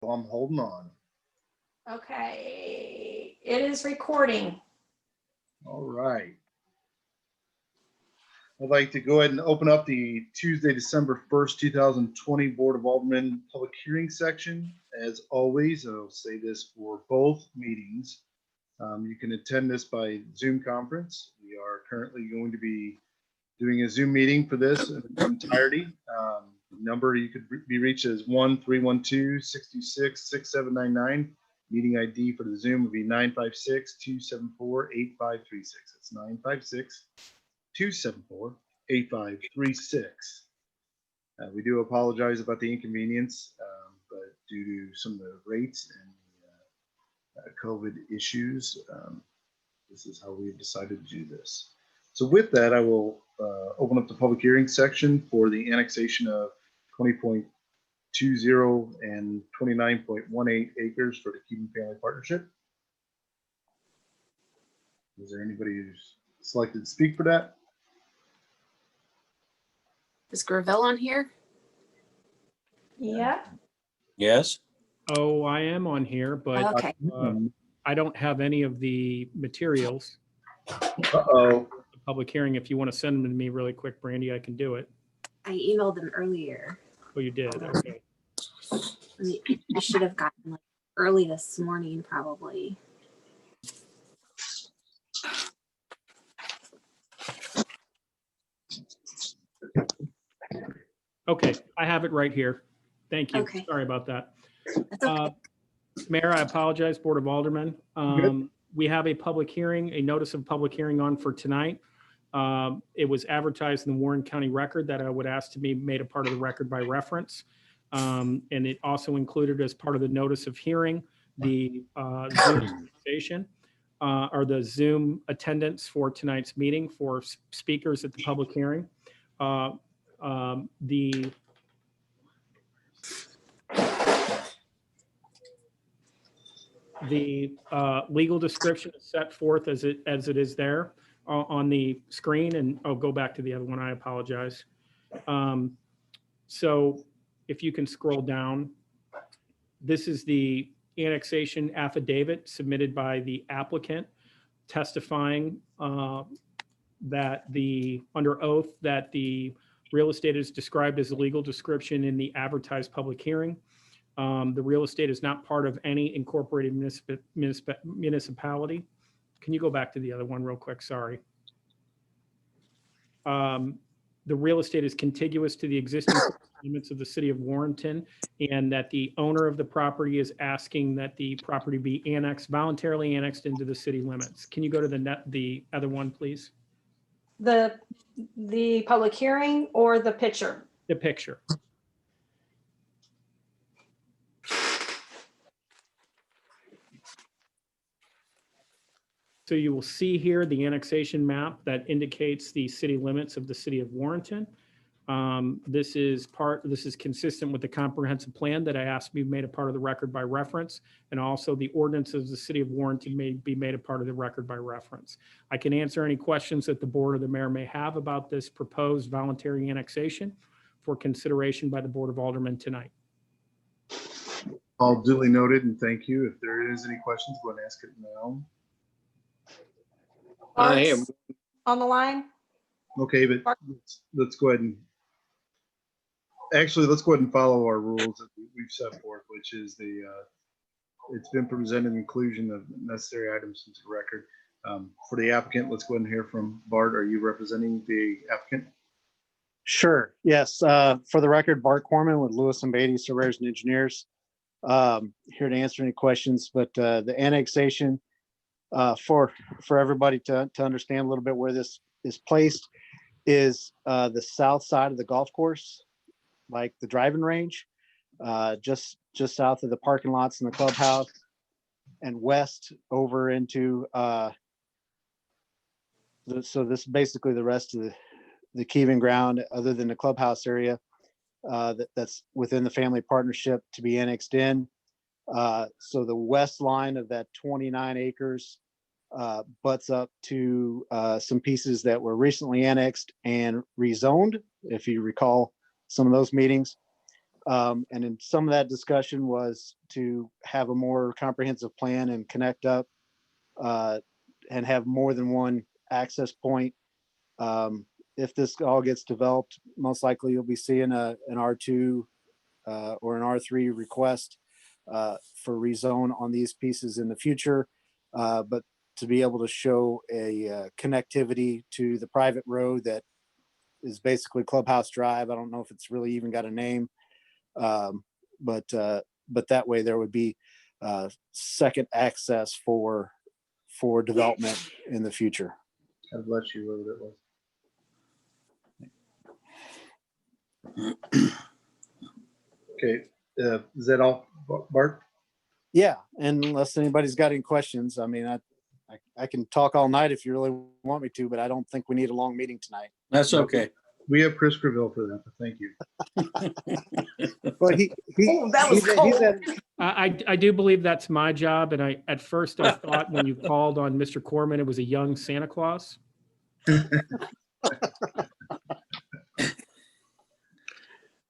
I'm holding on. Okay, it is recording. All right. I'd like to go ahead and open up the Tuesday, December 1st, 2020 Board of Aldermen public hearing section. As always, I'll say this for both meetings. You can attend this by Zoom conference. We are currently going to be doing a Zoom meeting for this in its entirety. The number you could be reached is 1-312-626-6799. Meeting ID for the Zoom would be 956-274-8536. That's 956-274-8536. We do apologize about the inconvenience, but due to some of the rates and COVID issues, this is how we've decided to do this. So with that, I will open up the public hearing section for the annexation of 20.20 and 29.18 acres for the Keating Family Partnership. Is there anybody who's selected to speak for that? Is Gravel on here? Yeah. Yes. Oh, I am on here, but Okay. I don't have any of the materials. Uh-oh. The public hearing, if you want to send them to me really quick, Brandy, I can do it. I emailed them earlier. Oh, you did? Okay. I should have gotten like early this morning, probably. Okay, I have it right here. Thank you. Okay. Sorry about that. That's okay. Mayor, I apologize, Board of Aldermen. We have a public hearing, a notice of public hearing on for tonight. It was advertised in the Warren County Record that I would ask to be made a part of the record by reference. And it also included as part of the notice of hearing, the Zoom station or the Zoom attendance for tonight's meeting for speakers at the public hearing. The legal description is set forth as it is there on the screen, and I'll go back to the other one. I apologize. So if you can scroll down, this is the annexation affidavit submitted by the applicant testifying that under oath that the real estate is described as a legal description in the advertised public hearing. The real estate is not part of any incorporated municipality. Can you go back to the other one real quick? Sorry. The real estate is contiguous to the existing limits of the city of Warrenton, and that the owner of the property is asking that the property be voluntarily annexed into the city limits. Can you go to the other one, please? The public hearing or the picture? The picture. So you will see here the annexation map that indicates the city limits of the city of Warrenton. This is consistent with the comprehensive plan that I asked to be made a part of the record by reference, and also the ordinances of the city of Warrenton may be made a part of the record by reference. I can answer any questions that the board or the mayor may have about this proposed voluntary annexation for consideration by the Board of Aldermen tonight. All duly noted, and thank you. If there is any questions, go ahead and ask it now. I am. On the line? Okay, but let's go ahead and let's go ahead and follow our rules that we've set forth, which is it's been presented inclusion of necessary items into the record. For the applicant, let's go ahead and hear from Bart. Are you representing the applicant? Sure. Yes. For the record, Bart Corman with Lewis and Beatty Surveyors and Engineers. Here to answer any questions, but the annexation for everybody to understand a little bit where this is placed is the south side of the golf course, like the driving range, just south of the parking lots and the clubhouse, and west over into so this is basically the rest of the Keating ground other than the clubhouse area that's within the family partnership to be annexed in. So the west line of that 29 acres butts up to some pieces that were recently annexed and rezoned, if you recall some of those meetings. And in some of that discussion was to have a more comprehensive plan and connect up and have more than one access point. If this all gets developed, most likely you'll be seeing an R2 or an R3 request for rezone on these pieces in the future. But to be able to show a connectivity to the private road that is basically Clubhouse Drive. I don't know if it's really even got a name, but that way there would be second access for development in the future. God bless you, whoever that was. Okay, is that all, Bart? Yeah, and unless anybody's got any questions, I mean, I can talk all night if you really want me to, but I don't think we need a long meeting tonight. That's okay. We have Chris Graville for that, but thank you. But he Oh, that was he's cold. I do believe that's my job. And at first I thought when you called on Mr. Corman, it was a young Santa Claus.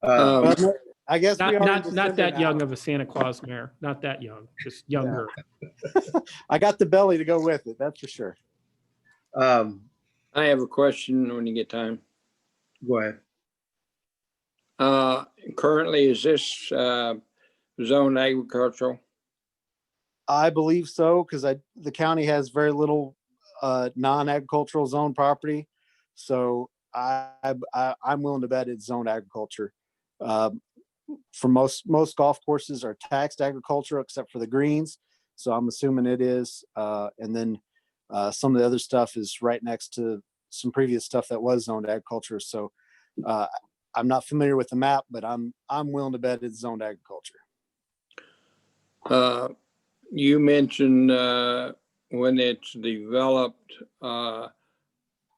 but I guess we are in Not December that now. young of a Santa Claus, Mayor. Not that young, just younger. I got the belly to go with it, that's for sure. Um, I have a question when you get time. Go ahead. Currently, is this zone agricultural? I believe so, because the county has very little non-agricultural zone property. So I'm willing to bet it's zoned agriculture. For most golf courses are taxed agriculture except for the greens. So I'm assuming it is. And then some of the other stuff is right next to some previous stuff that was zoned agriculture. So I'm not familiar with the map, but I'm willing to bet it's zoned agriculture. You mentioned when it's developed R2,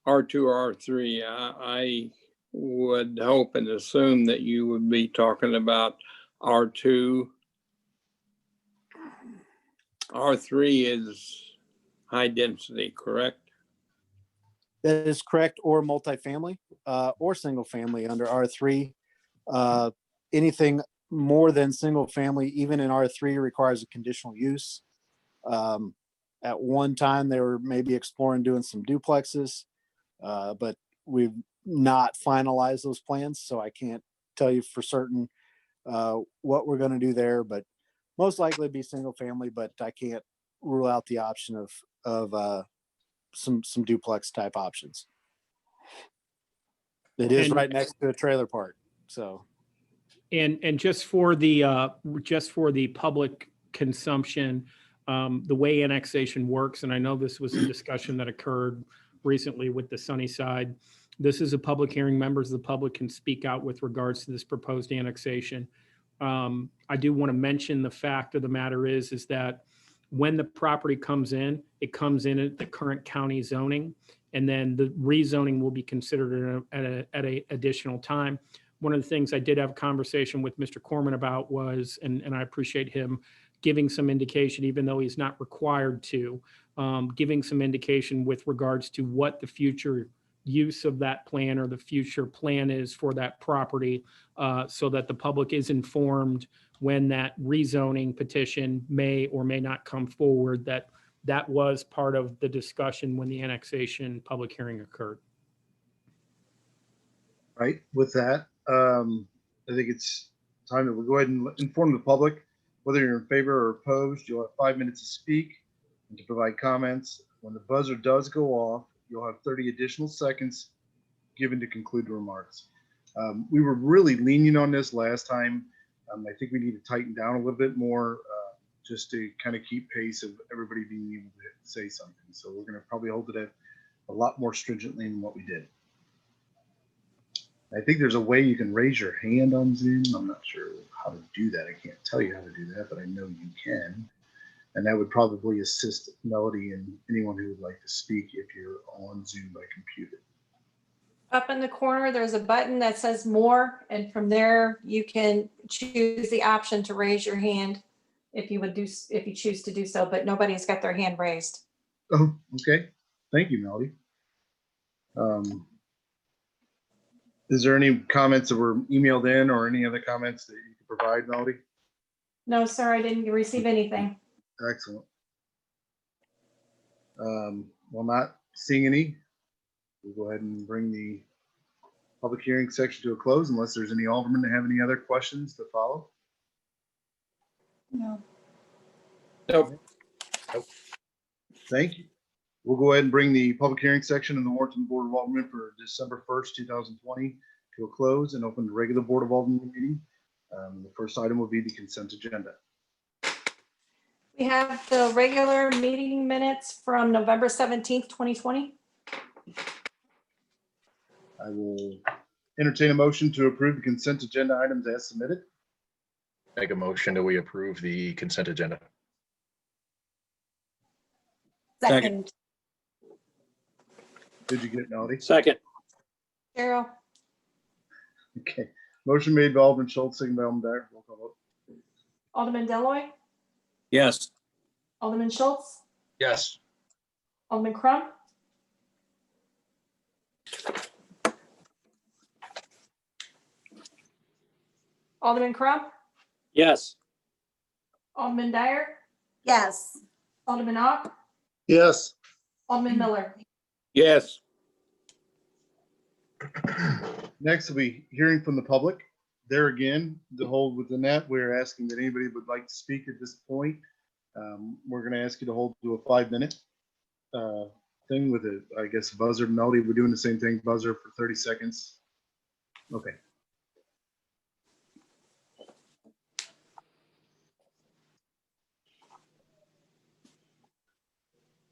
R3. I would hope and assume that you would be talking about R2. R3 is high density, correct? That is correct, or multifamily, or single family under R3. Anything more than single family, even in R3, requires a conditional use. At one time, they were maybe exploring doing some duplexes, but we've not finalized those plans, so I can't tell you for certain what we're going to do there. But most likely it'd be single family, but I can't rule out the option of some duplex type options. It is And- right next to a trailer park, so. And just for the public consumption, the way annexation works, and I know this was a discussion that occurred recently with the Sunnyside. This is a public hearing. Members of the public can speak out with regards to this proposed annexation. I do want to mention the fact of the matter is that when the property comes in, it comes in at the current county zoning, and then the rezoning will be considered at a additional time. One of the things I did have a conversation with Mr. Corman about was, and I appreciate him giving some indication, even though he's not required to, giving some indication with regards to what the future use of that plan or the future plan is for that property, so that the public is informed when that rezoning petition may or may not come forward, that was part of the discussion when the annexation public hearing occurred. Right, with that, I think it's time that we'll go ahead and inform the public, whether you're in favor or opposed. You'll have 5 minutes to speak and to provide comments. When the buzzer does go off, you'll have 30 additional seconds given to conclude remarks. We were really lenient on this last time. I think we need to tighten down a little bit more just to kind of keep pace of everybody being able to say something. So we're going to probably hold it at a lot more stringently than what we did. I think there's a way you can raise your hand on Zoom. I'm not sure how to do that. I can't tell you how to do that, but I know you can. And that would probably assist Melody and anyone who would like to speak if you're on Zoom by computer. Up in the corner, there's a button that says more, and from there you can choose the option to raise your hand if you choose to do so, but nobody's got their hand raised. Oh, okay. Thank you, Melody. Is there any comments that were emailed in or any other comments that you could provide, Melody? No, sir, I didn't receive anything. Excellent. Well, not seeing any, we'll go ahead and bring the public hearing section to a close unless there's any aldermen that have any other questions to follow. No. Nope. Thank you. We'll go ahead and bring the public hearing section of the Warrenton Board of Aldermen for December 1st, 2020 to a close and open the regular Board of Aldermen meeting. The first item will be the consent agenda. We have the regular meeting minutes from November 17th, 2020. I will entertain a motion to approve the consent agenda items as submitted. Make a motion that we approve the consent agenda. Second. Did you get it, Melody? Second. Cheryl, Okay. Motion made by Alderman Schultz, second by Alderman Dyer. Roll call vote. Alderman Deloy, Yes. Alderman Schultz, Yes. Alderman Crump, Alderman Crump, Yes. Alderman Dyer, Yes. Alderman Ock, Yes. Alderman Miller. Yes. Next will be hearing from the public. There again, to hold within that, we're asking that anybody would like to speak at this point. We're going to ask you to hold to a 5-minute thing with a, I guess, buzzer. Melody, we're doing the same thing, buzzer for 30 seconds. Okay.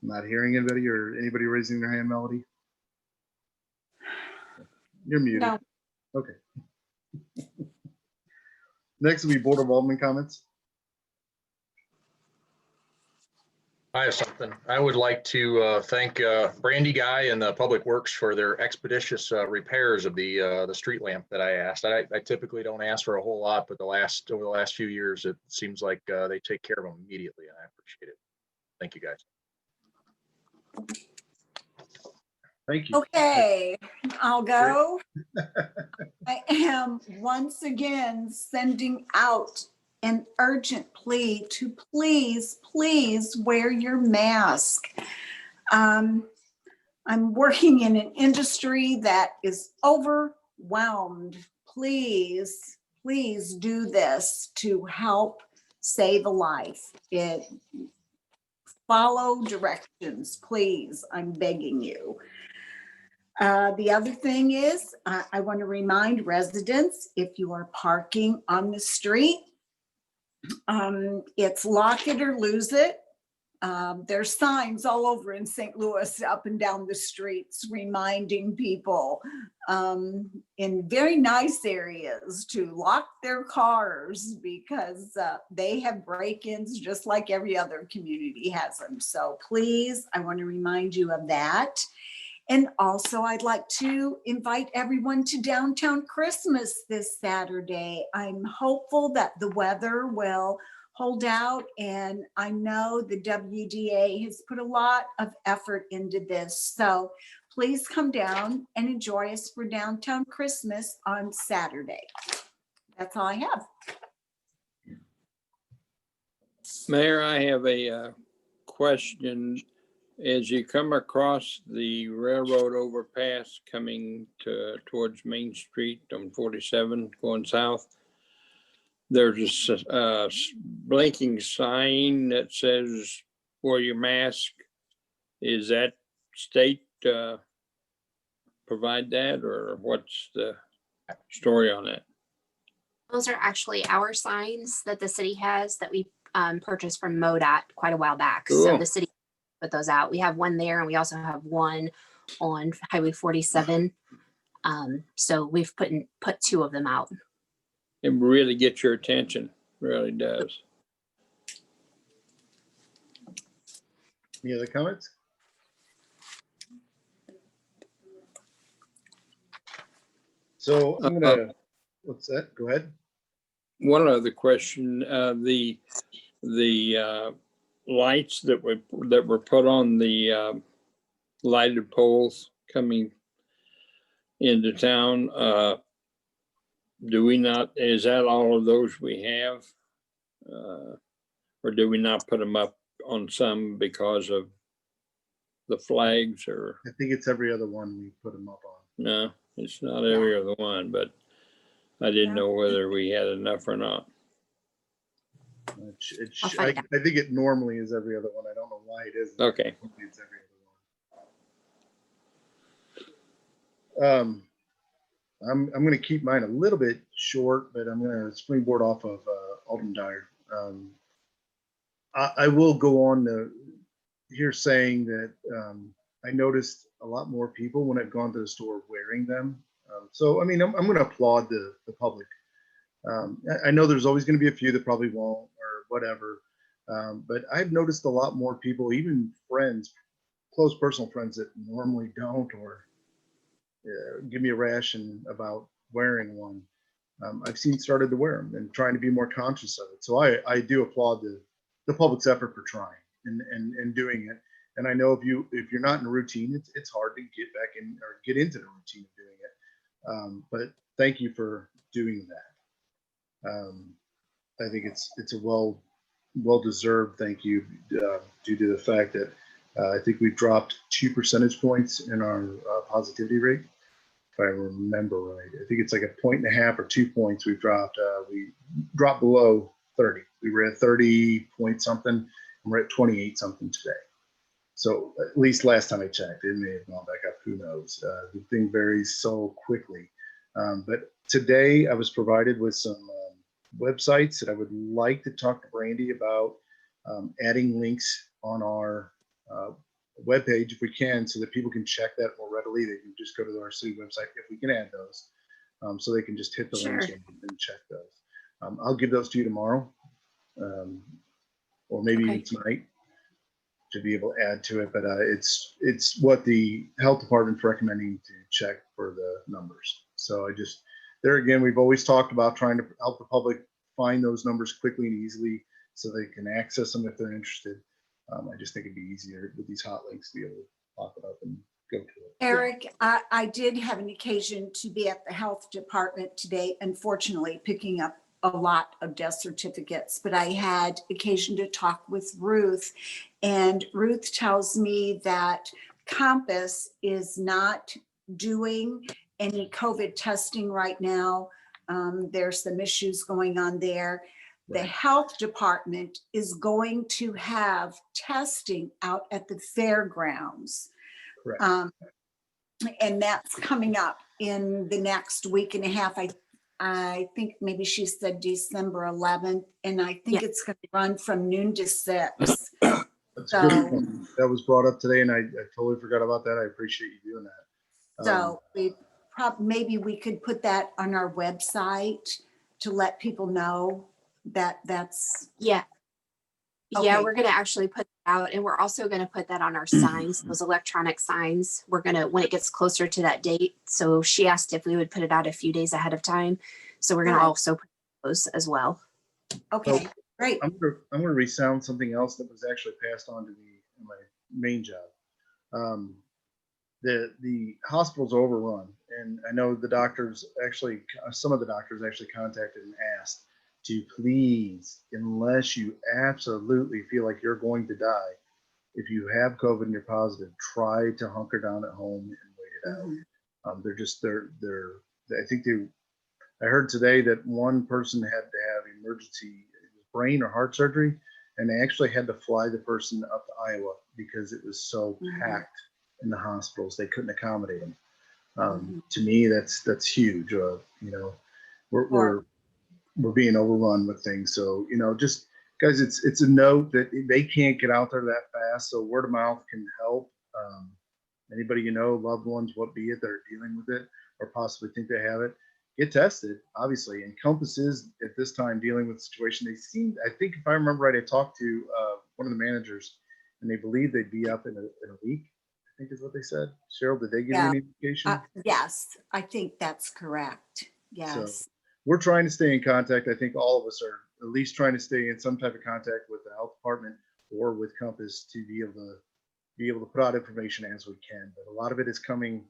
Not hearing anybody or anybody raising their hand, Melody? You're muted. No. Okay. Next will be Board of Alderman comments. I have something. I would like to thank Brandy Guy and the Public Works for their expeditious repairs of the street lamp that I asked. I typically don't ask for a whole lot, but over the last few years, it seems like they take care of them immediately, and I appreciate it. Thank you, guys. Thank you. Okay, I'll go. I am once again sending out an urgent plea to please wear your mask. I'm working in an industry that is overwhelmed. Please do this to help save a life. Follow directions, please. I'm begging you. The other thing is, I want to remind residents, if you are parking on the street, it's lock it or lose it. There's signs all over in St. Louis, up and down the streets, reminding people in very nice areas to lock their cars because they have break-ins just like every other community has them. So please, I want to remind you of that. And also, I'd like to invite everyone to Downtown Christmas this Saturday. I'm hopeful that the weather will hold out, and I know the WDA has put a lot of effort into this. So please come down and enjoy us for Downtown Christmas on Saturday. That's all I have. Mayor, I have a question. As you come across the railroad overpass coming towards Main Street on 47 going south, there's a blinking sign that says wear your mask. Is that state provide that, or what's the story on that? Those are actually our signs that the city has that we purchased from MoDOT quite a while back. So Cool. the city put those out. We have one there and we also have one on Highway 47. So we've put 2 of them out. It really gets your attention, really does. Any other comments? So I'm gonna, what's that? Go ahead. One other question, the lights that were put on the lighted poles coming into town. Do we not, is that all of those we have? Or do we not put them up on some because of the flags or? I think it's every other one we put them up on. No, it's not every other one, but I didn't know whether we had enough or not. I'll find out. I think it normally is every other one. I don't know why it isn't. Okay. It's every other one. I'm going to keep mine a little bit short, but I'm going to springboard off of Alderman Dyer. I will go on to here saying that I noticed a lot more people when I've gone to the store wearing them. So, I mean, I'm going to applaud the public. I know there's always going to be a few that probably won't or whatever, but I've noticed a lot more people, even friends, close personal friends that normally don't or give me a ration about wearing one. I've seen started to wear them and trying to be more conscious of it. So I do applaud the public's effort for trying and doing it. And I know if you're not in a routine, it's hard to get back in or get into the routine of doing it. But thank you for doing that. I think it's a well-deserved thank you due to the fact that I think we've dropped 2 percentage points in our positivity rate. If I remember right, I think it's like 1.5 or 2 points we've dropped. We dropped below 30. We were at 30 point something, and we're at 28 something today. So at least last time I checked, it may have gone back up. Who knows? The thing varies so quickly. But today I was provided with some websites that I would like to talk to Brandy about adding links on our webpage if we can, so that people can check that more readily. They can just go to our city website if we can add those, so they can just hit the links and check those. I'll give those to you tomorrow, or maybe even tonight, to be able to add to it. But it's what the health department's recommending to check for the numbers. So there again, we've always talked about trying to help the public find those numbers quickly and easily so they can access them if they're interested. I just think it'd be easier with these hot links to be able to pop it up and go to it. Eric, I did have an occasion to be at the health department today, unfortunately picking up a lot of death certificates, but I had occasion to talk with Ruth, and Ruth tells me that Compass is not doing any COVID testing right now. There's some issues going on there. The health department is going to have testing out at the fairgrounds. Correct. And that's coming up in the next week and a half. I think maybe she said December 11th, and I think it's going to run from noon to 6. That's a good point. That was brought up today, and I totally forgot about that. I appreciate you doing that. So maybe we could put that on our website to let people know that that's. Yeah, Okay. we're gonna actually put that out, and we're also gonna put that on our signs, those electronic signs. We're gonna, when it gets closer to that date. So she asked if we would put it out a few days ahead of time. So we're gonna Right. also put those as well. Okay, great. I'm gonna resound something else that was actually passed on to me in my main job. The hospital's overrun, and I know the doctors actually, some of the doctors actually contacted and asked to please, unless you absolutely feel like you're going to die, if you have COVID and you're positive, try to hunker down at home and wait it out. I heard today that one person had to have emergency brain or heart surgery, and they actually had to fly the person up to Iowa because it was so packed in the hospitals they couldn't accommodate them. To me, that's huge. We're being overrun with things. So, just guys, it's a note that they can't get out there that fast. So word of mouth can help. Anybody, loved ones, what be it, that are dealing with it or possibly think they have it, get tested, obviously. And Compass is at this time dealing with the situation. I think if I remember right, I talked to one of the managers, and they believe they'd be up in a week, I think is what they said. Cheryl, did they give you any indication? Yes, I think that's correct. Yes. So we're trying to stay in contact. I think all of us are at least trying to stay in some type of contact with the health department or with Compass to be able to put out information as we can. But a lot of it is coming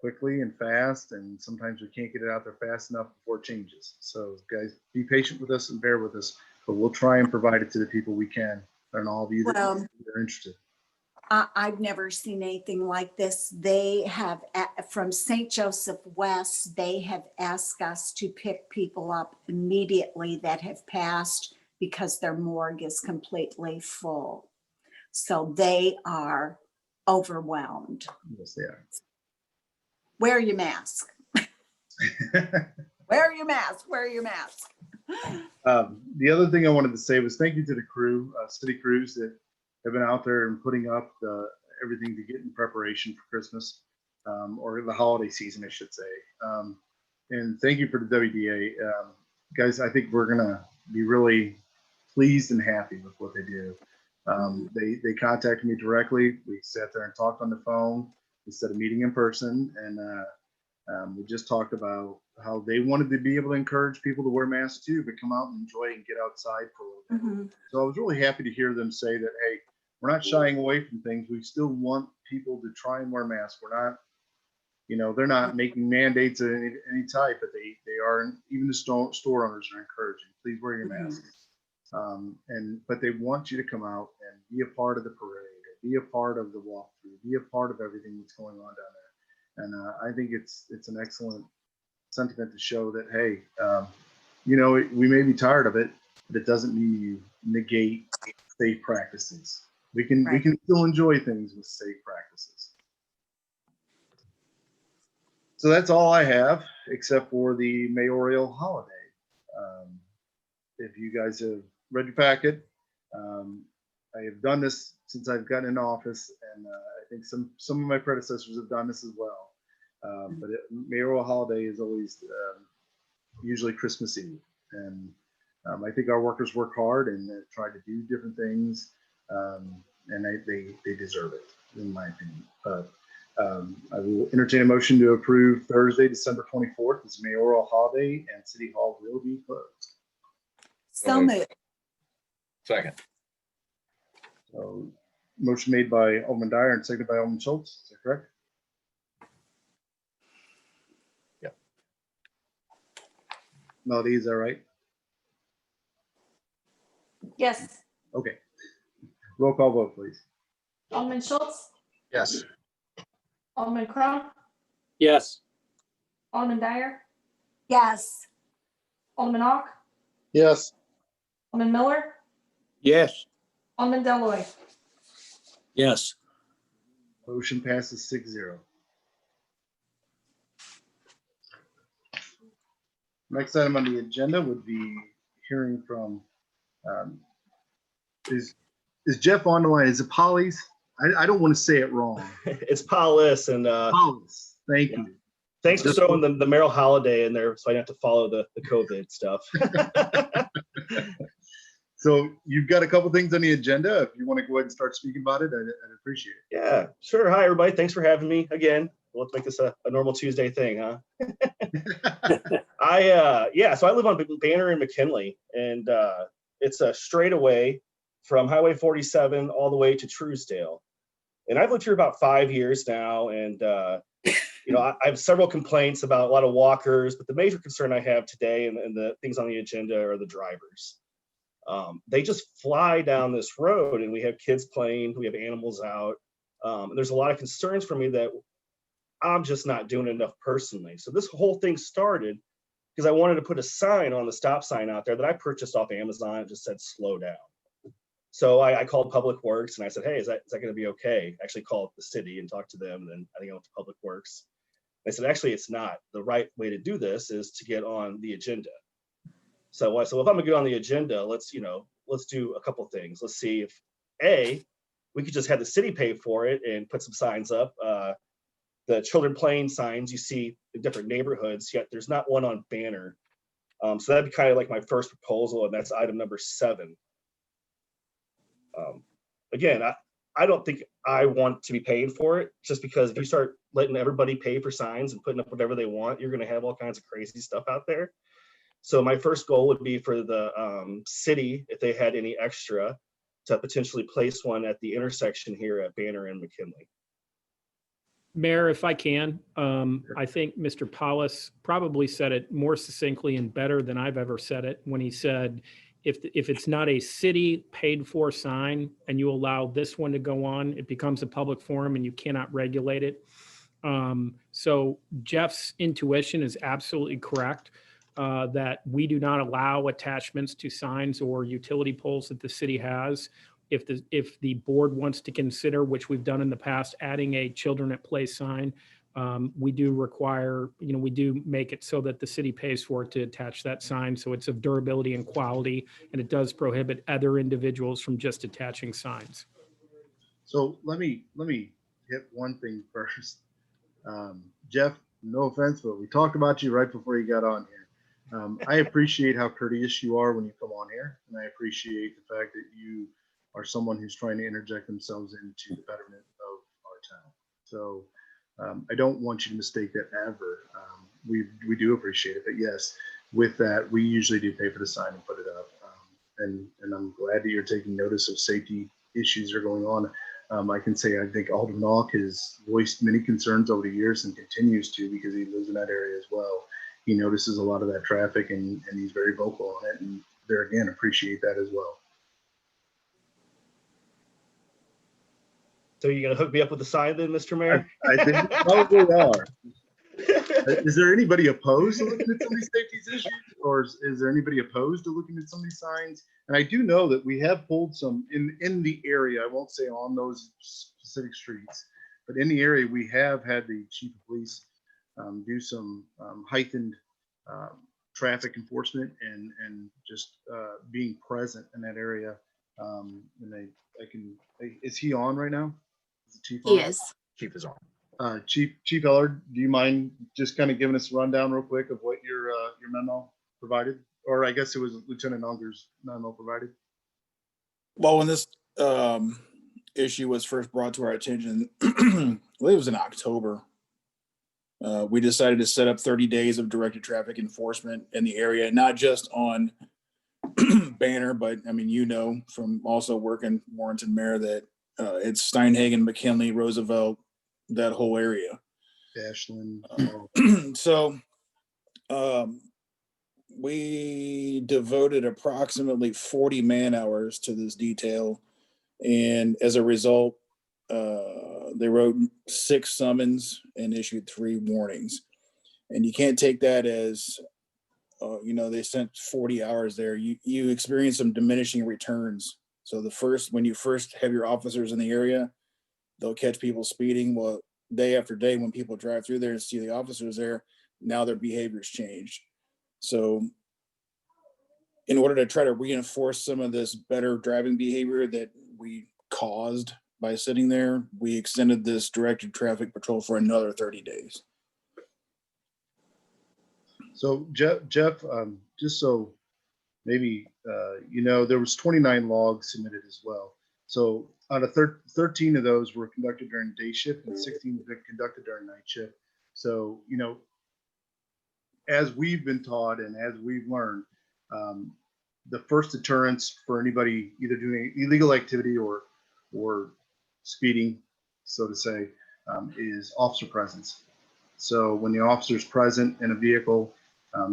quickly and fast, and sometimes we can't get it out there fast enough before it changes. So guys, be patient with us and bear with us, but we'll try and provide it to the people we can and all of you that Well, are interested. I've never seen anything like this. They have, from St. Joseph West, they have asked us to pick people up immediately that have passed because their morgue is completely full. So they are overwhelmed. Yes, they are. Wear your mask. Wear your mask. Wear your mask. The other thing I wanted to say was thank you to the crew, city crews that have been out there and putting up everything to get in preparation for Christmas, or the holiday season, I should say. And thank you for the WDA. Guys, I think we're gonna be really pleased and happy with what they do. They contacted me directly. We sat there and talked on the phone instead of meeting in person. And we just talked about how they wanted to be able to encourage people to wear masks too, but come out and enjoy and get outside for a little bit. So I was really happy to hear them say that, hey, we're not shying away from things. We still want people to try and wear masks. We're not, they're not making mandates of any type, but they are, even the store owners are encouraging, please wear your mask. But they want you to come out and be a part of the parade, or be a part of the walkthrough, be a part of everything that's going on down there. And I think it's an excellent sentiment to show that, hey, we may be tired of it, but it doesn't mean you negate safe practices. We can still enjoy things with safe practices. So that's all I have, except for the mayoral holiday. If you guys have read your packet, I have done this since I've gotten in office, and I think some of my predecessors have done this as well. But mayoral holiday is always usually Christmas Eve, and I think our workers work hard and try to do different things, and they deserve it, in my opinion. But I will entertain a motion to approve Thursday, December 24th as mayoral holiday, and City Hall will be closed. So moved. Second. So, motion made by Alderman Dyer and seconded by Alderman Schultz. Is that correct? Yep. Melody, is that right? Yes. Okay. Roll call vote, please. Alderman Schultz, Yes. Alderman Crum, Yes. Alderman Dyer, Yes. Alderman Ock, Yes. Alderman Miller, Yes. Alderman Deloy. Yes. Motion passes 6-0. Next item on the agenda would be hearing from, is Jeff on the line? Is it Polly's? I don't want to say it wrong. It's Paulus, and Polly's. Thank you. thanks for throwing the Merrill holiday in there so I don't have to follow the COVID stuff. So you've got a couple things on the agenda. If you want to go ahead and start speaking about it, I'd appreciate it. Yeah, sure. Hi, everybody. Thanks for having me again. Let's make this a normal Tuesday thing, huh? So I live on Banner and McKinley, and it's a straightaway from Highway 47 all the way to Truesdale. And I've lived here about 5 years now, and I have several complaints about a lot of walkers, but the major concern I have today and the things on the agenda are the drivers. They just fly down this road, and we have kids playing, we have animals out. And there's a lot of concerns for me that I'm just not doing enough personally. So this whole thing started because I wanted to put a sign on the stop sign out there that I purchased off Amazon. It just said slow down. So I called Public Works and I said, hey, is that going to be okay? I actually called the city and talked to them. And then I think I went to Public Works. They said, actually, it's not. The right way to do this is to get on the agenda. So if I'm gonna get on the agenda, let's do a couple things. Let's see if we could just have the city pay for it and put some signs up. The children playing signs you see in different neighborhoods, yet there's not one on Banner. So that'd be kind of like my first proposal, and that's item number 7. Again, I don't think I want to be paying for it, just because if you start letting everybody pay for signs and putting up whatever they want, you're going to have all kinds of crazy stuff out there. So my first goal would be for the city, if they had any extra, to potentially place one at the intersection here at Banner and McKinley. Mayor, if I can, I think Mr. Paulus probably said it more succinctly and better than I've ever said it when he said, if it's not a city paid for sign and you allow this one to go on, it becomes a public forum and you cannot regulate it. So Jeff's intuition is absolutely correct, that we do not allow attachments to signs or utility poles that the city has. If the board wants to consider, which we've done in the past, adding a children at play sign, we do require, we do make it so that the city pays for it to attach that sign. So it's of durability and quality, and it does prohibit other individuals from just attaching signs. So let me hit one thing first. Jeff, no offense, but we talked about you right before you got on here. I appreciate how courteous you are when you come on here, and I appreciate the fact that you are someone who's trying to interject themselves into the betterment of our town. So I don't want you to mistake that ever. We do appreciate it, but yes, with that, we usually do pay for the sign and put it up. And I'm glad that you're taking notice of safety issues that are going on. I can say I think Alderman Ock has voiced many concerns over the years and continues to, because he lives in that area as well. He notices a lot of that traffic, and he's very vocal on it. And there again, appreciate that as well. So you're gonna hook me up with the sign then, Mr. Mayor? I think you probably are. Is there anybody opposed to looking at some of these safety issues, or is there anybody opposed to looking at some of these signs? And I do know that we have pulled some in the area. I won't say on those specific streets, but in the area we have had the chief of police do some heightened traffic enforcement and just being present in that area. And is he on right now? Is the chief on? He is. Chief is on. Chief Ellard, do you mind just kind of giving us a rundown real quick of what your memo provided? Or I guess it was Lieutenant Unger's memo provided. Well, when this issue was first brought to our attention, I believe it was in October, we decided to set up 30 days of directed traffic enforcement in the area, not just on Banner, but I mean, from also working Warrenton Mayor that it's Steinhagen, McKinley, Roosevelt, that whole area. Ashland. So we devoted approximately 40 man hours to this detail. And as a result, they wrote 6 summons and issued 3 warnings. And you can't take that as, they spent 40 hours there. You experience some diminishing returns. So when you first have your officers in the area, they'll catch people speeding. Well, day after day, when people drive through there and see the officers there, now their behavior's changed. So in order to try to reinforce some of this better driving behavior that we caused by sitting there, we extended this directed traffic patrol for another 30 days. So Jeff, just so maybe there was 29 logs submitted as well. So out of 13 of those were conducted during day shift and 16 were conducted during night shift. So, as we've been taught and as we've learned, the first deterrence for anybody either doing illegal activity or speeding, so to say, is officer presence. So when the officer's present in a vehicle,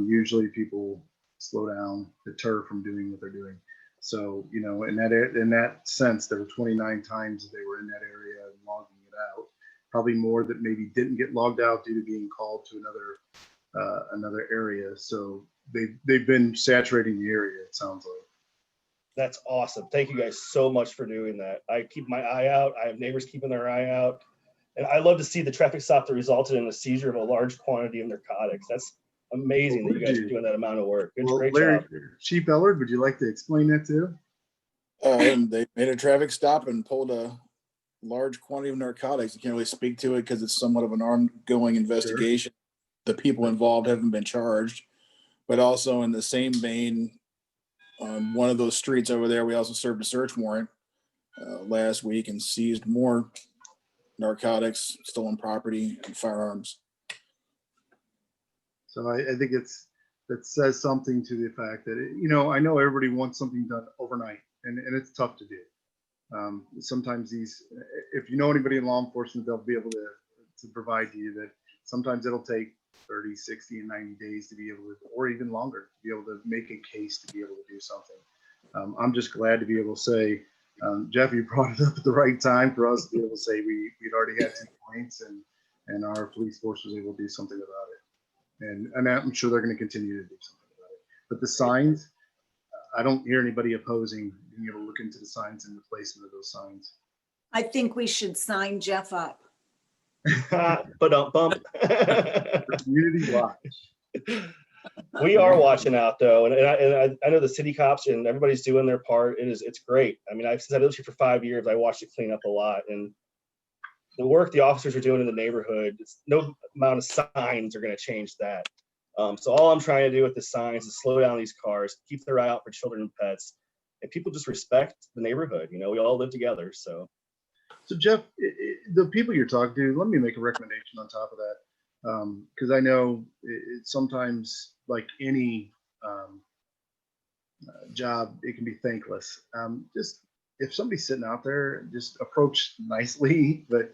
usually people slow down, deter from doing what they're doing. So, in that sense, there were 29 times that they were in that area and logging it out. Probably more that maybe didn't get logged out due to being called to another area. So they've been saturating the area, it sounds like. That's awesome. Thank you guys so much for doing that. I keep my eye out. I have neighbors keeping their eye out. And I love to see the traffic stop that resulted in the seizure of a large quantity of narcotics. That's amazing that you guys are doing that amount of work. Great Larry, job. Chief Ellard, would you like to explain that too? And they made a traffic stop and pulled a large quantity of narcotics. You can't really speak to it because it's somewhat of an ongoing investigation. Sure. The people involved haven't been charged. But also in the same vein, on one of those streets over there, we also served a search warrant last week and seized more narcotics, stolen property, and firearms. So I think that says something to the fact that, I know everybody wants something done overnight, and it's tough to do. Sometimes if you know anybody in law enforcement, they'll be able to to provide to you that sometimes it'll take 30, 60, and 90 days to be able to, or even longer, to be able to make a case to be able to do something. I'm just glad to be able to say, Jeff, you brought it up at the right time for us to be able to say we'd already had 2 points and our police force was able to do something about it. And I'm sure they're going to continue to do something about it. But the signs, I don't hear anybody opposing being able to look into the signs and the placement of those signs. I think we should sign Jeff up. But bump. Community watch. We are watching out though, and I know the city cops and everybody's doing their part. It's great. I mean, since I lived here for 5 years, I watched it clean up a lot, and the work the officers are doing in the neighborhood, no amount of signs are going to change that. So all I'm trying to do with the signs is slow down these cars, keep their eye out for children and pets, and people just respect the neighborhood. You know, we all live together. So Jeff, the people you're talking to, let me make a recommendation on top of that. Because I know it's sometimes, like any job, it can be thankless. Just if somebody's sitting out there, just approach nicely, but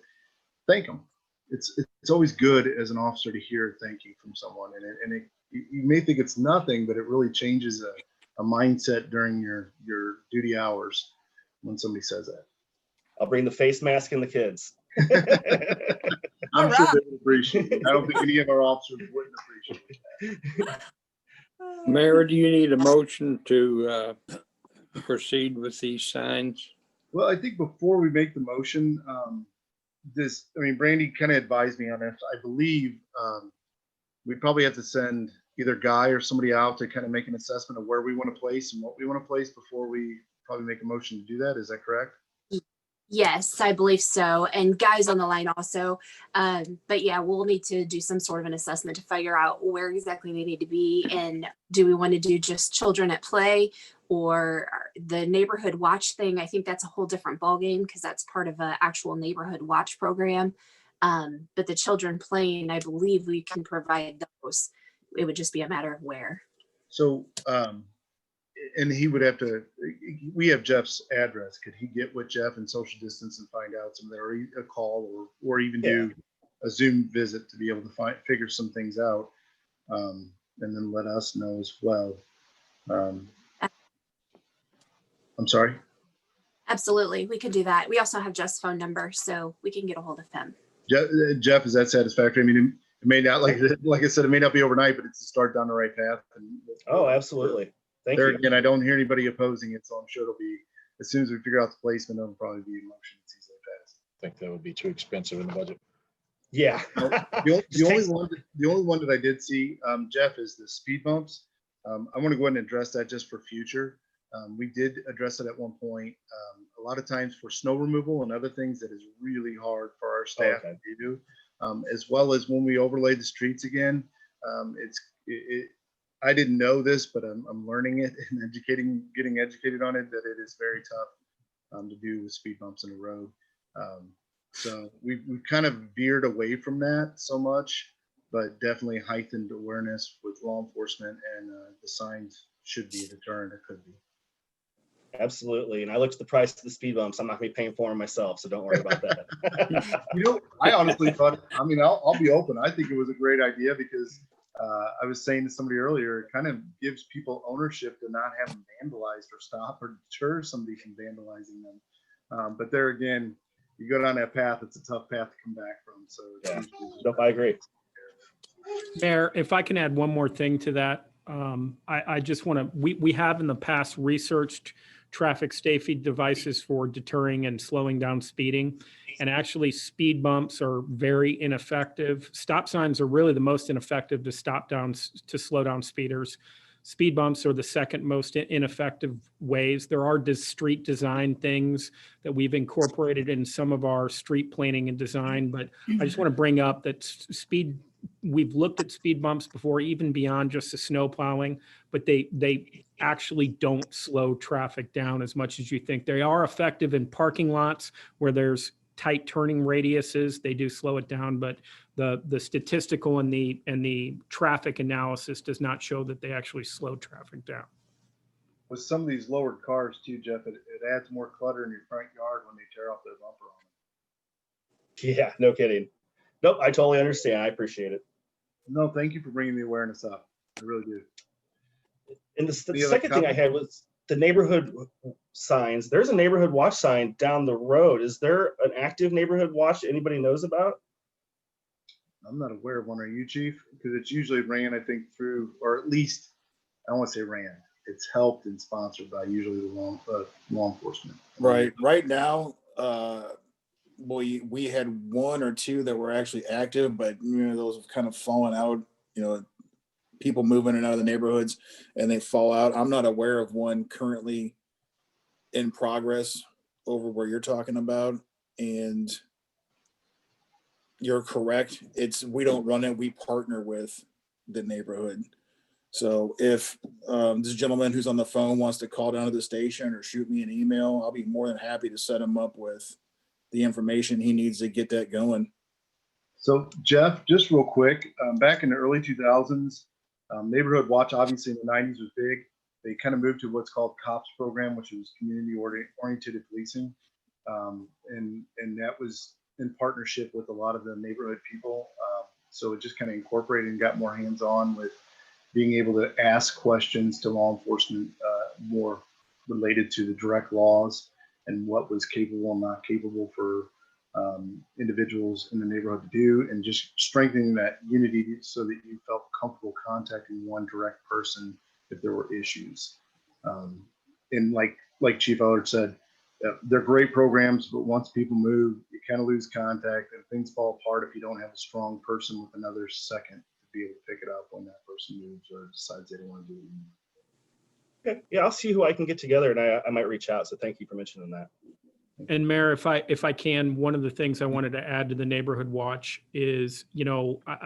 thank them. It's always good as an officer to hear thank you from someone, and you may think it's nothing, but it really changes a mindset during your duty hours when somebody says that. I'll bring the face mask and the kids. I'm sure they would appreciate it. I don't think any of our officers wouldn't appreciate that. Mayor, do you need a motion to proceed with these signs? Well, I think before we make the motion, Brandy kind of advised me on this. I believe we probably have to send either Guy or somebody out to kind of make an assessment of where we want to place and what we want to place before we probably make a motion to do that. Is that correct? Yes, I believe so. And Guy's on the line also. But yeah, we'll need to do some sort of an assessment to figure out where exactly they need to be. And do we want to do just children at play or the neighborhood watch thing? I think that's a whole different ballgame because that's part of an actual neighborhood watch program. But the children playing, I believe we can provide those. It would just be a matter of where. So, and he would have to, we have Jeff's address. Could he get with Jeff and social distance and find out some there, a call or even do a Zoom visit to be able to figure some things out, and then let us know as well. I'm sorry. Absolutely, we could do that. We also have Jeff's phone number, so we can get a hold of him. Jeff, is that satisfactory? I mean, it may not, like I said, it may not be overnight, but it's a start down the right path. Oh, absolutely. Thank there you. again, I don't hear anybody opposing it, so I'm sure it'll be, as soon as we figure out the placement, it'll probably be in motion. It's easily passed. I think that would be too expensive in the budget. Yeah. The only one that I did see, Jeff, is the speed bumps. I want to go ahead and address that just for future. We did address it at one point. A lot of times for snow removal and other things, that is really hard for our staff to do, as well as when we overlay the streets again. I didn't know this, but I'm learning it and getting educated on it, that it is very tough to do with speed bumps in a road. So we've kind of veered away from that so much, but definitely heightened awareness with law enforcement, and the signs should be a deterrent. It could be. Absolutely. And I looked at the price of the speed bumps. I'm not going to be paying for them myself, so don't worry about that. I honestly thought, I'll be open. I think it was a great idea because I was saying to somebody earlier, it kind of gives people ownership to not have them vandalized or stop or deter somebody from vandalizing them. But there again, you go down that path, it's a tough path to come back from. So yeah, I agree. Mayor, if I can add one more thing to that, I just want to, we have in the past researched traffic safety devices for deterring and slowing down speeding. And actually speed bumps are very ineffective. Stop signs are really the most ineffective to slow down speeders. Speed bumps are the second most ineffective ways. There are street design things that we've incorporated in some of our street planning and design, but I just want to bring up that we've looked at speed bumps before, even beyond just the snow plowing, but they actually don't slow traffic down as much as you think. They are effective in parking lots where there's tight turning radiuses. They do slow it down, but the statistical and the traffic analysis does not show that they actually slow traffic down. With some of these lowered cars too, Jeff, it adds more clutter in your front yard when they tear off their bumper on them. Yeah, no kidding. Nope, I totally understand. I appreciate it. No, thank you for bringing the awareness up. I really do. And the Any other second thing I comments? had was the neighborhood signs. There's a neighborhood watch sign down the road. Is there an active neighborhood watch anybody knows about? I'm not aware of one. Are you, Chief? Because it's usually ran, I think, through, or at least, I don't want to say ran. It's helped and sponsored by usually the law enforcement. Right. Right now, we had one or two that were actually active, but those have kind of fallen out. People move in and out of the neighborhoods and they fall out. I'm not aware of one currently in progress over where you're talking about. And you're correct. We don't run it. We partner with the neighborhood. So if this gentleman who's on the phone wants to call down to the station or shoot me an email, I'll be more than happy to set him up with the information he needs to get that going. So Jeff, just real quick, back in the early 2000s, Neighborhood Watch, obviously in the 90s was big. They kind of moved to what's called COPS program, which is community oriented policing. And that was in partnership with a lot of the neighborhood people. So it just kind of incorporated and got more hands-on with being able to ask questions to law enforcement, more related to the direct laws and what was capable and not capable for individuals in the neighborhood to do, and just strengthening that unity so that you felt comfortable contacting one direct person if there were issues. And like Chief Allard said, they're great programs, but once people move, you kind of lose contact and things fall apart if you don't have a strong person with another second to be able to pick it up when that person moves or decides they don't want to do it anymore. Okay. Yeah, I'll see who I can get together and I might reach out. So thank you for mentioning that. And Mayor, if I can, one of the things I wanted to add to the Neighborhood Watch is,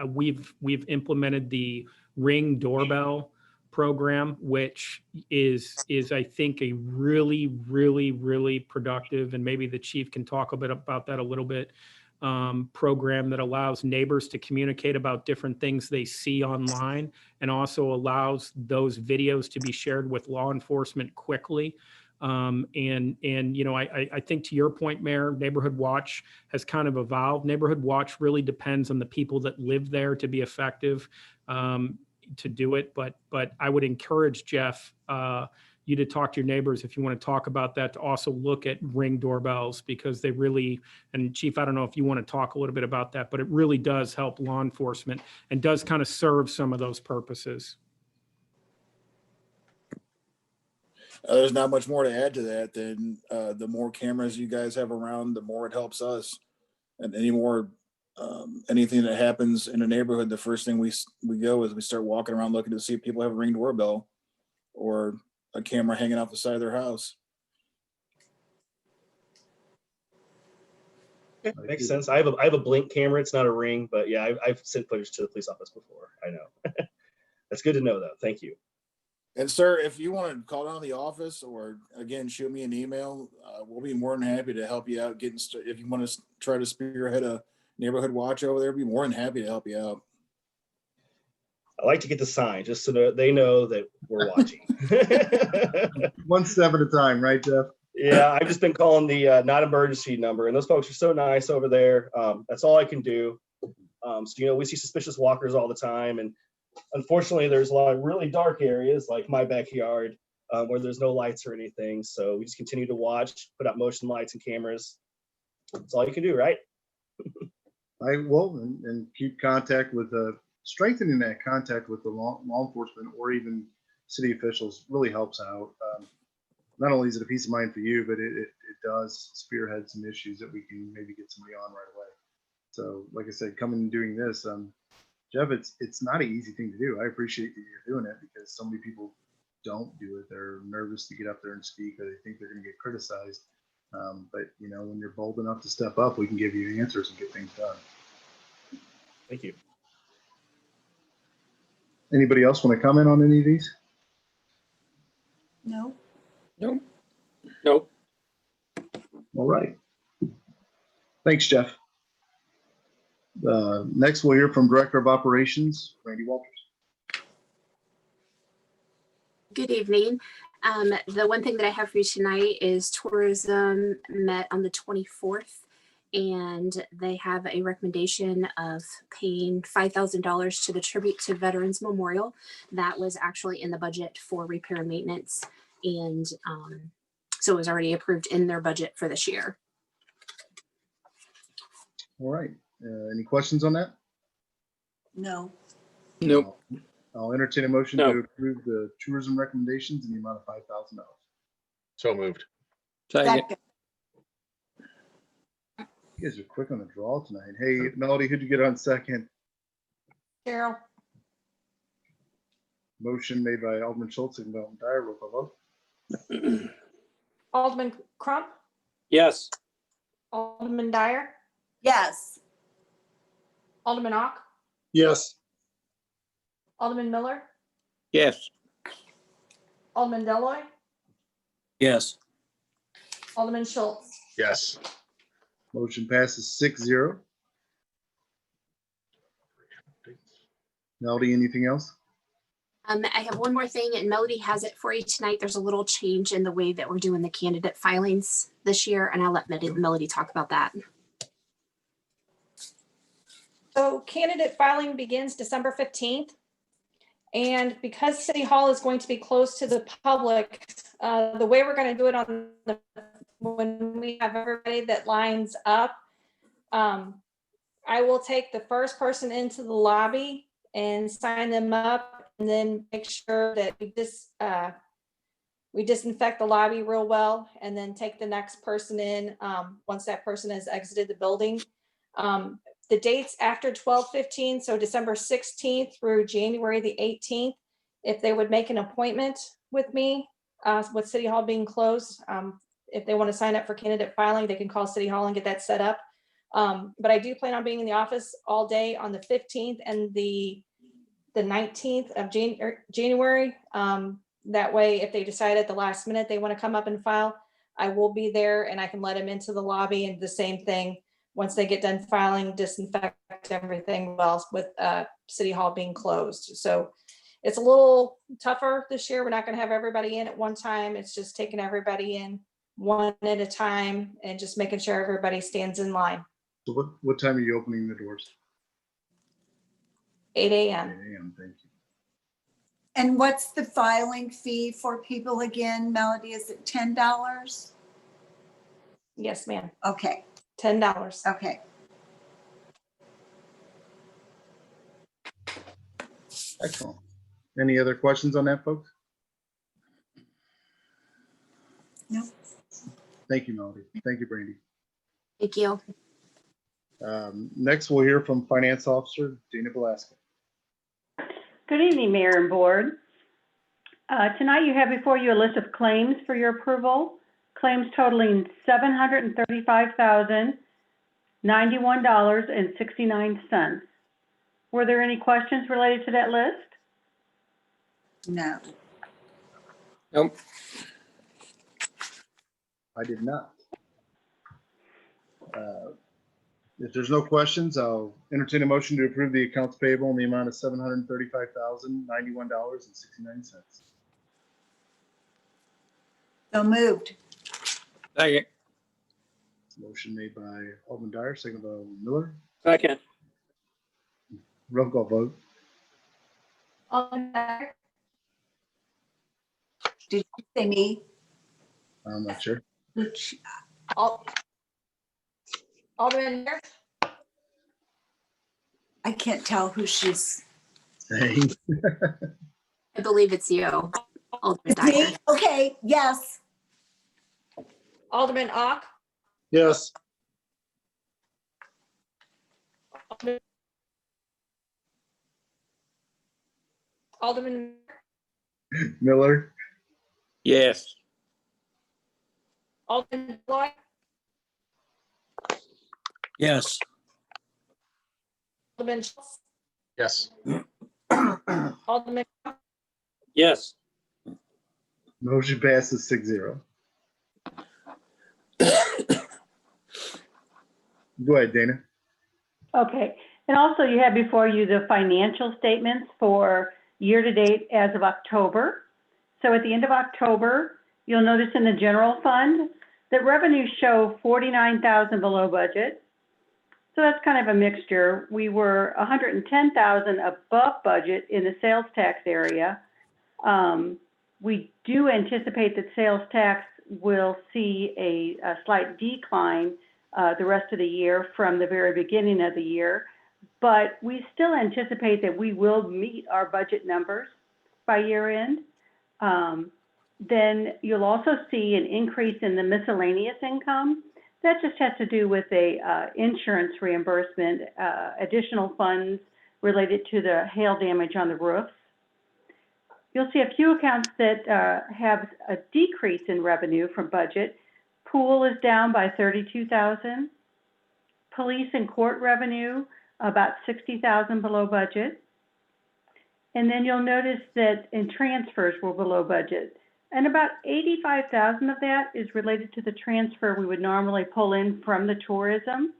we've implemented the Ring doorbell program, which is I think a really, really, really productive, and maybe the chief can talk a bit about that a little bit, program that allows neighbors to communicate about different things they see online, and also allows those videos to be shared with law enforcement quickly. I think to your point, Mayor, Neighborhood Watch has kind of evolved. Neighborhood Watch really depends on the people that live there to be effective, to do it. But I would encourage Jeff, you to talk to your neighbors if you want to talk about that, to also look at Ring doorbells, because they really, and Chief, I don't know if you want to talk a little bit about that, but it really does help law enforcement and does kind of serve some of those purposes. There's not much more to add to that than the more cameras you guys have around, the more it helps us. And anything that happens in a neighborhood, the first thing we go is we start walking around looking to see if people have a Ring doorbell or a camera hanging off the side of their house. Okay, makes sense. I have a Blink camera. It's not a Ring, but yeah, I've sent footage to the police office before. I know. That's good to know, though. Thank you. And sir, if you want to call down the office or again, shoot me an email, we'll be more than happy to help you out. If you want to try to spearhead a Neighborhood Watch over there, be more than happy to help you out. I like to get the sign just so that they know that we're watching. One step at a time, right, Jeff? Yeah, I've just been calling the not emergency number, and those folks are so nice over there. That's all I can do. So, we see suspicious walkers all the time, and unfortunately, there's a lot of really dark areas like my backyard where there's no lights or anything. So we just continue to watch, put out motion lights and cameras. That's all you can do, right? I will, and keep contact with strengthening that contact with the law enforcement or even city officials really helps out. Not only is it a peace of mind for you, but it does spearhead some issues that we can maybe get somebody on right away. So, like I said, coming and doing this, Jeff, it's not an easy thing to do. I appreciate that you're doing it because so many people don't do it. They're nervous to get up there and speak, or they think they're going to get criticized. But when you're bold enough to step up, we can give you answers and get things done. Thank you. Anybody else want to comment on any of these? No. Nope. All right. Thanks, Jeff. Next, we'll hear from Director of Operations, Randy Walters. Good evening. The one thing that I have for you tonight is tourism met on the 24th, and they have a recommendation of paying $5,000 to the Tribute to Veterans Memorial. That was actually in the budget for repair and maintenance, and so it was already approved in their budget for this year. All right. Any questions on that? No. Nope. I'll entertain a motion No. to approve the tourism recommendations in the amount of $5,000. So moved. Second. Second. You guys are quick on the draw tonight. Hey, Melody, who'd you get on second? Cheryl, Motion made by Alderman Schultz and Alderman Dyer. Roll call vote. Alderman Crump, Yes. Alderman Dyer, Yes. Alderman Ock, Yes. Alderman Miller, Yes. Alderman Deloy, Yes. Alderman Schultz. Yes. Motion passes 6-0. Melody, anything else? I have one more thing, and Melody has it for you tonight. There's a little change in the way that we're doing the candidate filings this year, and I'll let Melody talk about that. So candidate filing begins December 15th. And because City Hall is going to be closed to the public, the way we're going to do it when we have everybody that lines up, I will take the first person into the lobby and sign them up, and then make sure that we disinfect the lobby real well, and then take the next person in once that person has exited the building. The dates after 12/15, so December 16th through January the 18th, if they would make an appointment with me, with City Hall being closed, if they want to sign up for candidate filing, they can call City Hall and get that set up. But I do plan on being in the office all day on the 15th and the 19th of January. That way, if they decide at the last minute they want to come up and file, I will be there and I can let them into the lobby, and the same thing. Once they get done filing, disinfect everything else with City Hall being closed. So it's a little tougher this year. We're not going to have everybody in at one time. It's just taking everybody in one at a time and just making sure everybody stands in line. So what time are you opening the doors? 8 8 a.m. a.m. Thank you. And what's the filing fee for people again, Melody? Is it $10? Yes, ma'am. Okay, $10. okay. Excellent. Any other questions on that, folks? No. Thank you, Melody. Thank you, Brandy. Thank you. Next, we'll hear from Finance Officer Dana Velasquez. Good evening, Mayor and Board. Tonight you have before you a list of claims for your approval. Claims totaling $735,091.69. Were there any questions related to that list? No. Nope. I did not. If there's no questions, I'll entertain a motion to approve the accounts payable in the amount of $735,091.69. So moved. Second. Motion made by Alderman Dyer, second by Alderman Miller. Second. Roll call vote. Alderman Dyer, Did you say me? I'm not sure. Alderman Dyer, I can't tell who she's. Dang. I believe it's you, Alderman It's Dyer. me? Okay, yes. Alderman Ock, Yes. Alderman Miller. Yes. Alderman Deloy, Yes. Alderman Schultz, Yes. Alderman, Yes. Motion passes 6-0. Go ahead, Dana. Okay, and also you have before you the financial statements for year-to-date as of October. So at the end of October, you'll notice in the general fund, that revenues show 49,000 below budget. So that's kind of a mixture. We were 110,000 above budget in the sales tax area. We do anticipate that sales tax will see a slight decline the rest of the year from the very beginning of the year, but we still anticipate that we will meet our budget numbers by year end. Then you'll also see an increase in the miscellaneous income. That just has to do with a insurance reimbursement, additional funds related to the hail damage on the roofs. You'll see a few accounts that have a decrease in revenue from budget. Pool is down by 32,000. Police and court revenue, about 60,000 below budget. And then you'll notice that in transfers we're below budget. And about 85,000 of that is related to the transfer we would normally pull in from the tourism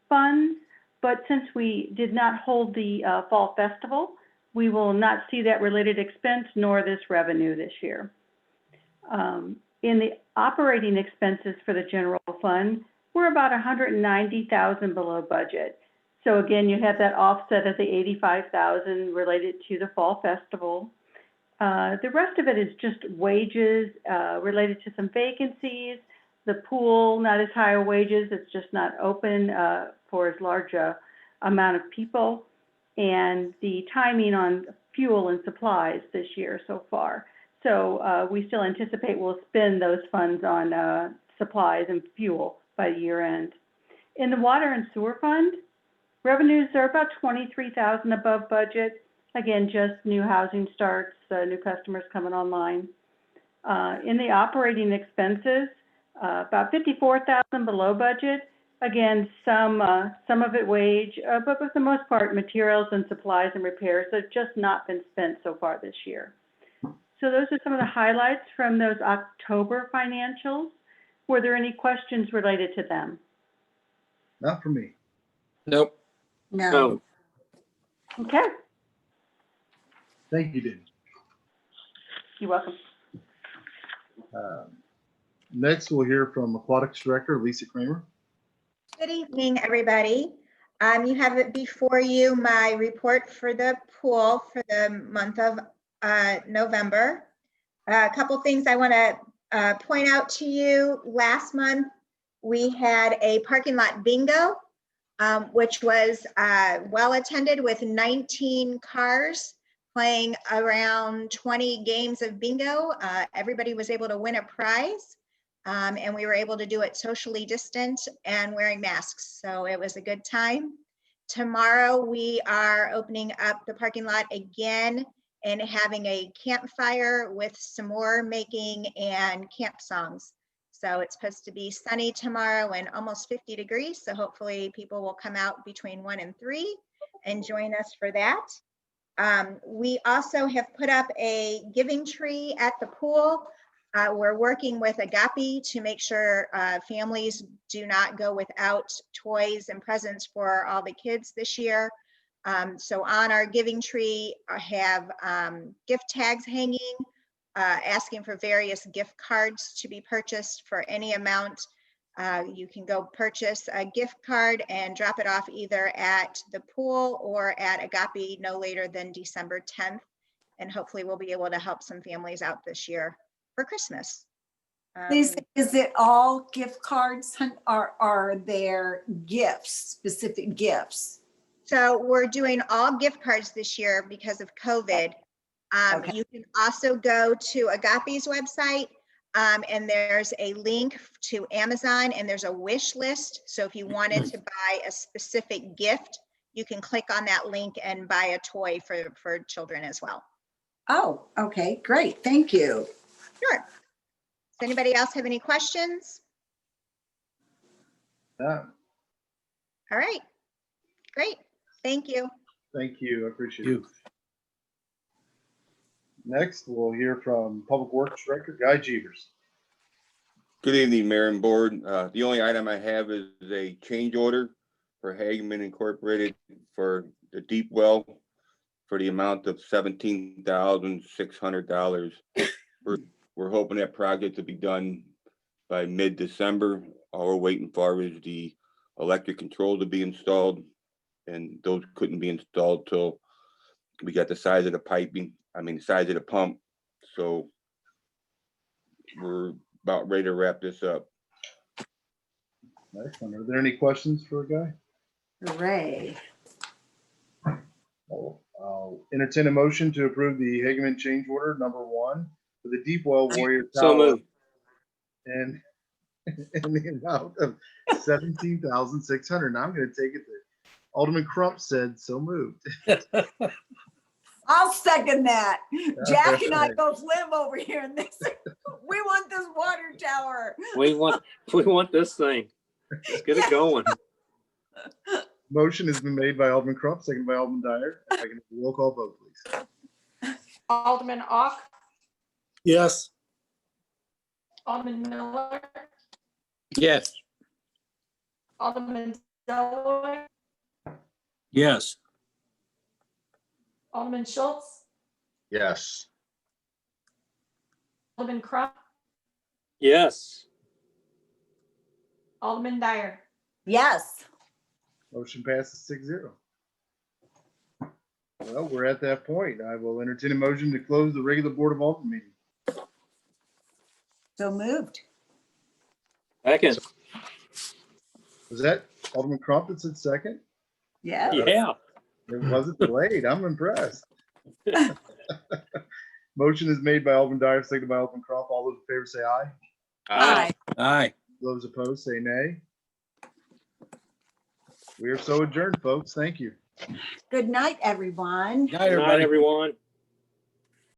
funds. But since we did not hold the fall festival, we will not see that related expense nor this revenue this year. In the operating expenses for the general fund, we're about 190,000 below budget. So again, you have that offset of the 85,000 related to the fall festival. The rest of it is just wages related to some vacancies. The pool, not as high a wages, it's just not open for as large a amount of people. And the timing on fuel and supplies this year so far. So we still anticipate we'll spend those funds on supplies and fuel by year end. In the water and sewer fund, revenues are about 23,000 above budget. Again, just new housing starts, new customers coming online. In the operating expenses, about 54,000 below budget. Again, some of it wage, but for the most part, materials and supplies and repairs that have just not been spent so far this year. So those are some of the highlights from those October financials. Were there any questions related to them? Not for me. Nope. No. Okay, Thank you, Dave. you're welcome. Next, we'll hear from Aquatics Director Lisa Kramer. Good evening, everybody. You have it before you, my report for the pool for the month of November. A couple things I want to point out to you. Last month, we had a parking lot bingo, which was well attended with 19 cars playing around 20 games of bingo. Everybody was able to win a prize. And we were able to do it socially distant and wearing masks. So it was a good time. Tomorrow, we are opening up the parking lot again and having a campfire with s'more making and camp songs. So it's supposed to be sunny tomorrow and almost 50 degrees. So hopefully people will come out between 1 and 3 and join us for that. We also have put up a giving tree at the pool. We're working with Agape to make sure families do not go without toys and presents for all the kids this year. So on our giving tree, I have gift tags hanging, asking for various gift cards to be purchased for any amount. You can go purchase a gift card and drop it off either at the pool or at Agape no later than December 10th. And hopefully we'll be able to help some families out this year for Christmas. Lisa, is it all gift cards or are there gifts, specific gifts? So we're doing all gift cards this year because of COVID. Okay. You can also go to Agape's website and there's a link to Amazon and there's a wish list. So if you wanted to buy a specific gift, you can click on that link and buy a toy for children as well. Oh, okay, great. Thank you. Sure. Does anybody else have any questions? Yeah, All right, great. Thank you. thank you. I appreciate it. Next, we'll hear from Public Works Director Guy Jeevers. Good evening, Mayor and Board. The only item I have is a change order for Hageman Incorporated for the deep well for the amount of $17,600. We're hoping that project to be done by mid-December. All we're waiting for is the electric control to be installed, and those couldn't be installed till we got the size of the piping, the size of the pump. So we're about ready to wrap this up. Excellent. Are there any questions for a guy? Hooray. I'll entertain a motion to approve the Hageman change order #1 for the Deep Well Warrior So Tower moved. and in the amount of $17,600. Now I'm going to take it that Alderman Crump said so moved. I'll second that. Jack and I Right. both live over here in this. We want this water tower. We want this thing. Let's get it going. Motion has been made by Alderman Crump, seconded by Alderman Dyer. If I can have a roll call vote, please. Alderman Ock, Yes. Alderman Miller, Yes. Alderman Deloy, Yes. Alderman Schultz, Yes. Alderman Crump, Yes. Alderman Dyer. Yes. Motion passes 6-0. Well, we're at that point. I will entertain a motion to close the regular Board of Alderman meeting. So moved. Second. Was that Alderman Crump that said second? Yeah. Yeah. It wasn't delayed. I'm impressed. Motion is made by Alderman Dyer, seconded by Alderman Crump. All those in favor say aye. Aye. Aye. Those opposed say nay. We are so adjourned, folks. Thank you. Good night, everyone. Good night, everyone.